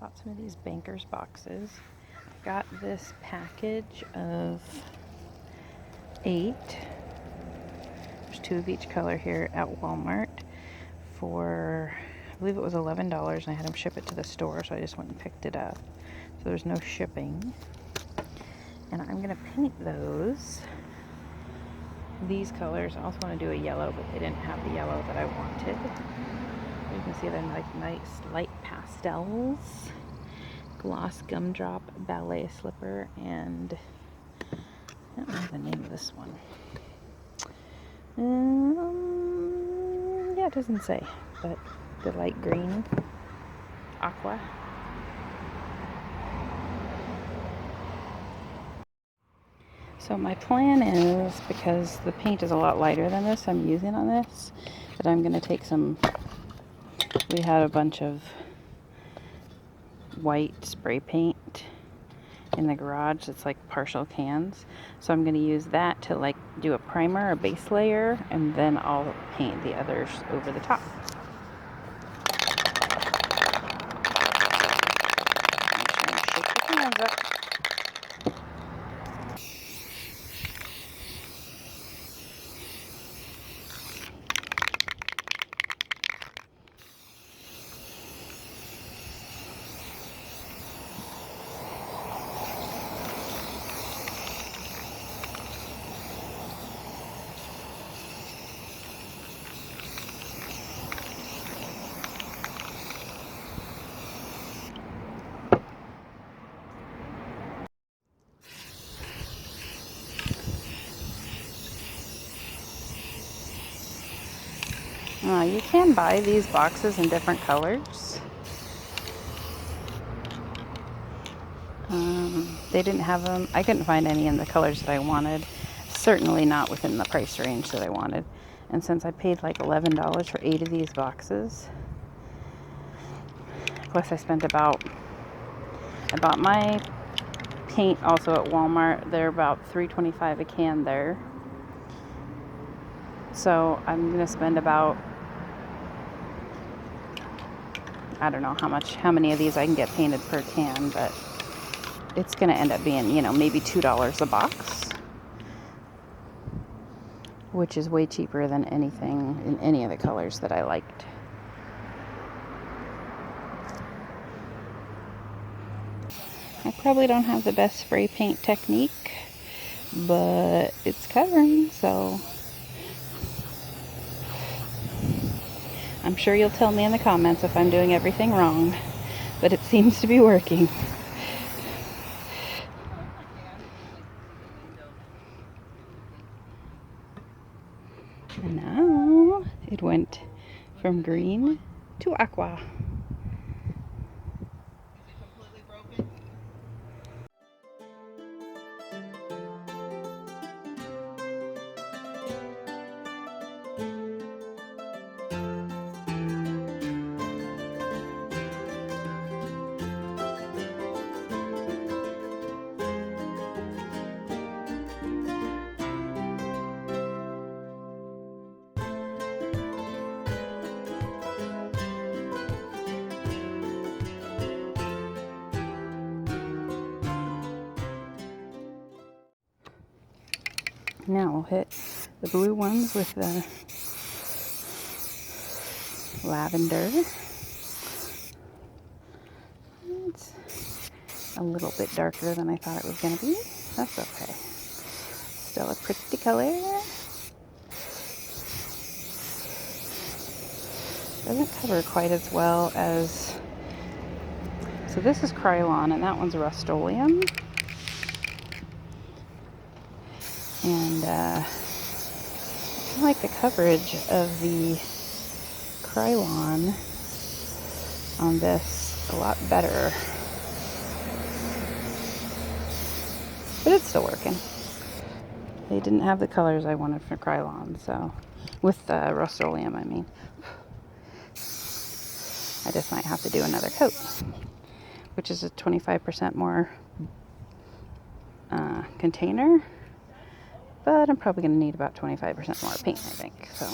Bought some of these Bankers boxes. Got this package of 8. There's 2 of each color here at Walmart for, I believe it was $11, and I had them ship it to the store, so I just went and picked it up. So there's no shipping. And I'm gonna paint those. These colors, I also want to do a yellow, but they didn't have the yellow that I wanted. You can see they're like nice light pastels. Gloss gumdrop ballet slipper, and I don't know the name of this one. Yeah, it doesn't say, but the light green aqua. So my plan is, because the paint is a lot lighter than this I'm using on this, that I'm going to take some, we had a bunch of white spray paint in the garage. It's like partial cans. So I'm going to use that to like do a primer, a base layer, and then I'll paint the others over the top. Shake your hands up. You can buy these boxes in different colors. They didn't have them. I couldn't find any in the colors that I wanted. Certainly not within the price range that I wanted. And since I paid like $11 for 8 of these boxes, plus I spent about, I bought my paint also at Walmart. They're about $3.25 a can there. So I'm gonna spend about, I don't know how many of these I can get painted per can, but it's gonna end up being, maybe $2 a box, which is way cheaper than anything in any of the colors that I liked. I probably don't have the best spray paint technique, but it's covering, so I'm sure you'll tell me in the comments if I'm doing everything wrong, but it seems to be working. And now it went from green to aqua. Now we'll hit the blue ones with the lavender. It's a little bit darker than I thought it was going to be. That's okay. Still a pretty color. Doesn't cover quite as well as... So this is Krylon, and that one's Rust-Oleum. And I like the coverage of the Krylon on this a lot better. But it's still working. They didn't have the colors I wanted for Krylon, so with the Rust-Oleum, I mean. I just might have to do another coat, which is a 25% more container. But I'm probably going to need about 25% more paint, I think. So,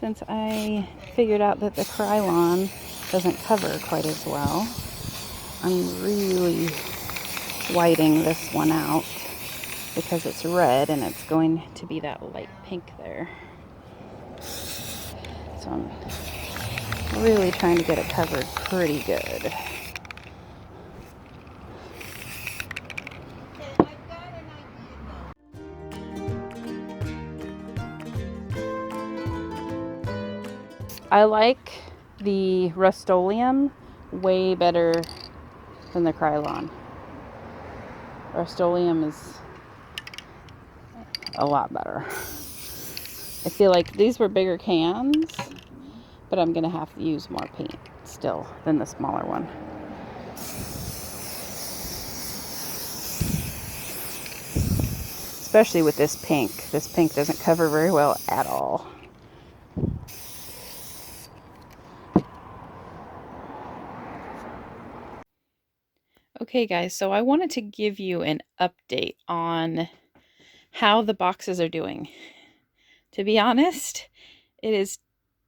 since I figured out that the Krylon doesn't cover quite as well, I'm really whiting this one out because it's red and it's going to be that light pink there. So I'm really trying to get it covered pretty good. I like the Rust-Oleum way better than the Krylon. Rust-Oleum is a lot better. I feel like these were bigger cans, but I'm gonna have to use more paint still than the smaller one. Especially with this pink. This pink doesn't cover very well at all. Okay guys, so I wanted to give you an update on how the boxes are doing. To be honest, it is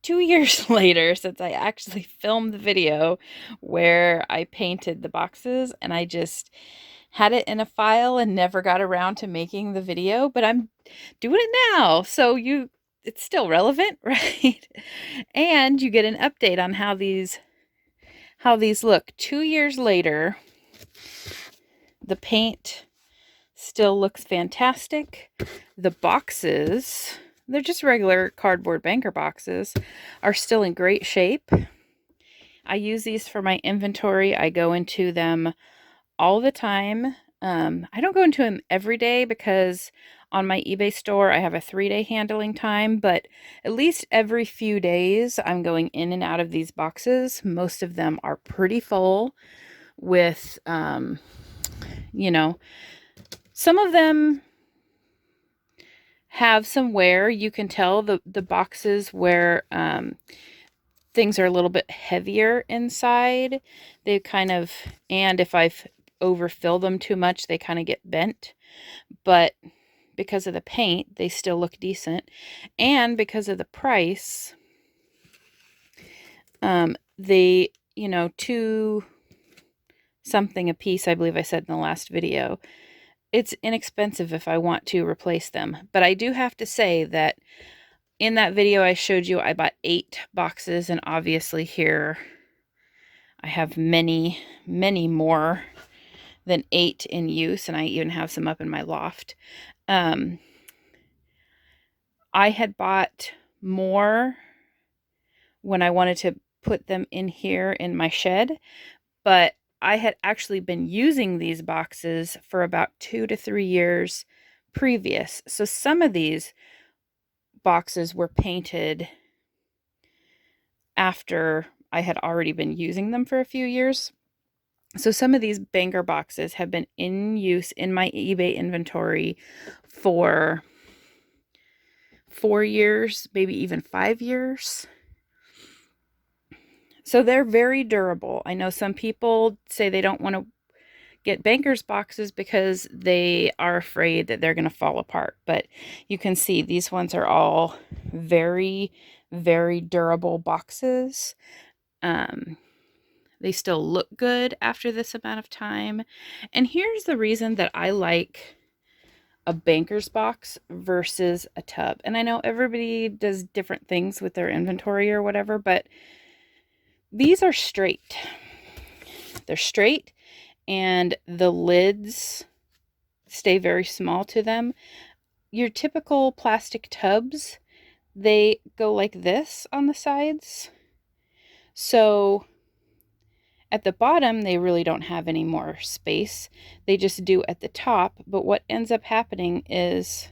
2 years later since I actually filmed the video where I painted the boxes, and I just had it in a file and never got around to making the video, but I'm doing it now. So it's still relevant, right? And you get an update on how these look 2 years later. The paint still looks fantastic. The boxes, they're just regular cardboard banker boxes, are still in great shape. I use these for my inventory. I go into them all the time. I don't go into them every day because on my eBay store I have a 3-day handling time, but at least every few days I'm going in and out of these boxes. Most of them are pretty full with, you know, some of them have some wear. You can tell the boxes where things are a little bit heavier inside. They kind of, and if I've overfill them too much, they kind of get bent. But because of the paint, they still look decent. And because of the price, they, you know, $2 something a piece, I believe I said in the last video. It's inexpensive if I want to replace them. But I do have to say that in that video I showed you, I bought 8 boxes, and obviously here I have many, many more than 8 in use, and I even have some up in my loft. I had bought more when I wanted to put them in here in my shed, but I had actually been using these boxes for about 2 to 3 years previous. So some of these boxes were painted after I had already been using them for a few years. So some of these banker boxes have been in use in my eBay inventory for 4 years, maybe even 5 years. So they're very durable. I know some people say they don't want to get banker's boxes because they are afraid that they're going to fall apart. But you can see these ones are all very, very durable boxes. They still look good after this amount of time. And here's the reason that I like a banker's box versus a tub. And I know everybody does different things with their inventory or whatever, but these are straight. They're straight, and the lids stay very small to them. Your typical plastic tubs, they go like this on the sides. So at the bottom, they really don't have any more space. They just do at the top. But what ends up happening is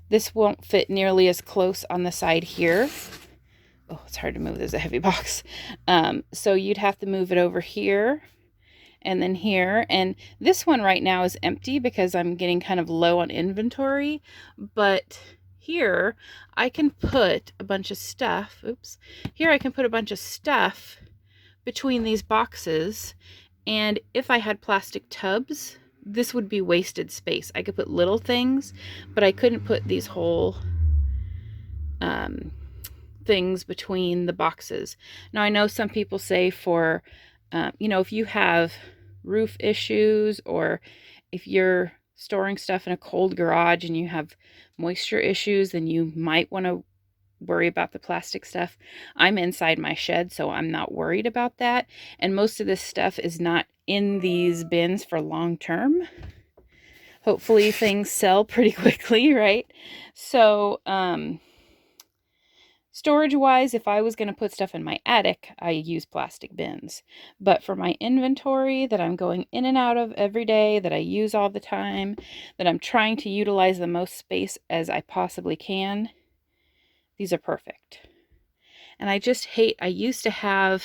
this won't fit nearly as close on the side here. Oh, it's hard to move. There's a heavy box. So you'd have to move it over here and then here. And this one right now is empty because I'm getting kind of low on inventory. But here I can put a bunch of stuff. Oops. Here I can put a bunch of stuff between these boxes. And if I had plastic tubs, this would be wasted space. I could put little things, but I couldn't put these whole things between the boxes. Now I know some people say for, you know, if you have roof issues, or if you're storing stuff in a cold garage and you have moisture issues, then you might want to worry about the plastic stuff. I'm inside my shed, so I'm not worried about that. And most of this stuff is not in these bins for long term. Hopefully things sell pretty quickly, right? So, storage wise, if I was going to put stuff in my attic, I use plastic bins. But for my inventory that I'm going in and out of every day, that I use all the time, that I'm trying to utilize the most space as I possibly can, these are perfect. And I just hate, I used to have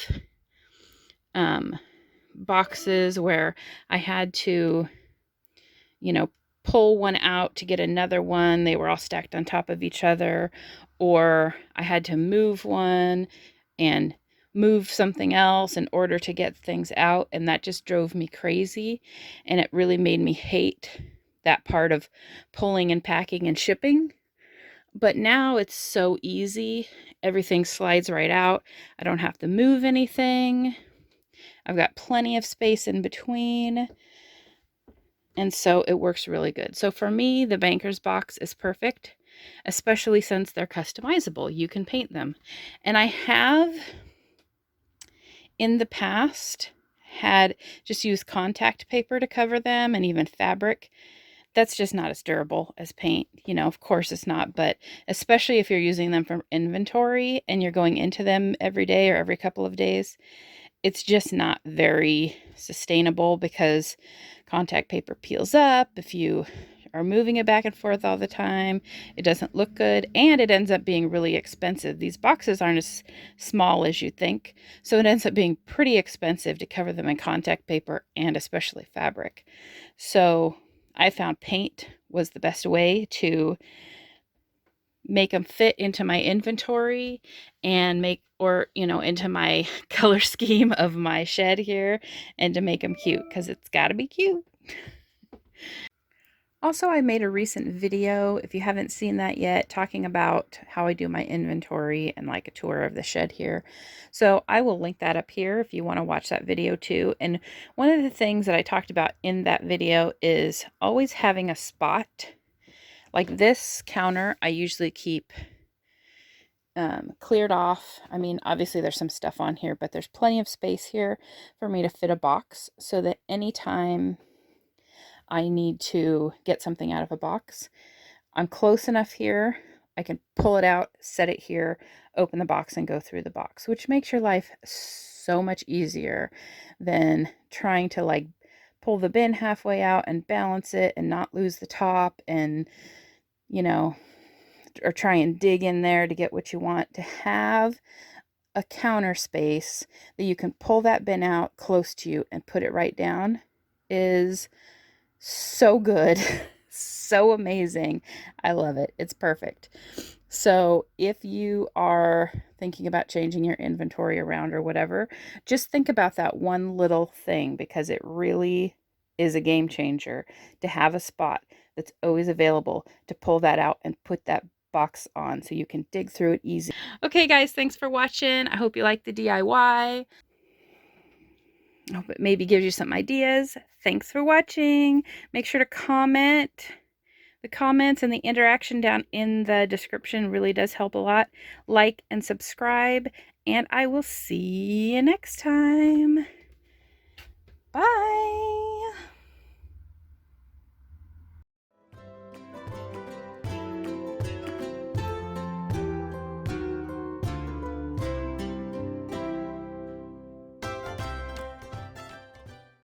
boxes where I had to, you know, pull one out to get another one. They were all stacked on top of each other, or I had to move one and move something else in order to get things out, and that just drove me crazy, and it really made me hate that part of pulling and packing and shipping. But now it's so easy. Everything slides right out. I don't have to move anything. I've got plenty of space in between. And so it works really good. So for me, the Banker's box is perfect, especially since they're customizable. You can paint them. And I have in the past had just used contact paper to cover them, and even fabric. That's just not as durable as paint. You know, of course it's not, but especially if you're using them for inventory and you're going into them every day or every couple of days, it's just not very sustainable because contact paper peels up. If you are moving it back and forth all the time, it doesn't look good, and it ends up being really expensive. These boxes aren't as small as you think, so it ends up being pretty expensive to cover them in contact paper and especially fabric. So I found paint was the best way to make them fit into my inventory and make, or, you know, into my color scheme of my shed here, and to make them cute, because it's got to be cute. Also, I made a recent video, if you haven't seen that yet, talking about how I do my inventory and like a tour of the shed here. So I will link that up here if you want to watch that video too. And one of the things that I talked about in that video is always having a spot. Like this counter, I usually keep cleared off. I mean, obviously there's some stuff on here, but there's plenty of space here for me to fit a box, so that anytime I need to get something out of a box, I'm close enough here, I can pull it out, set it here, open the box, and go through the box, which makes your life so much easier than trying to like pull the bin halfway out and balance it and not lose the top, and, you know, or try and dig in there to get what you want. To have a counter space that you can pull that bin out close to you and put it right down is so good. So amazing. I love it. It's perfect. So if you are thinking about changing your inventory around or whatever, just think about that one little thing, because it really is a game changer to have a spot that's always available to pull that out and put that box on so you can dig through it easy. Okay guys, thanks for watching. I hope you like the DIY. I hope it maybe gives you some ideas. Thanks for watching. Make sure to comment. The comments and the interaction down in the description really does help a lot. Like and subscribe, and I will see you next time.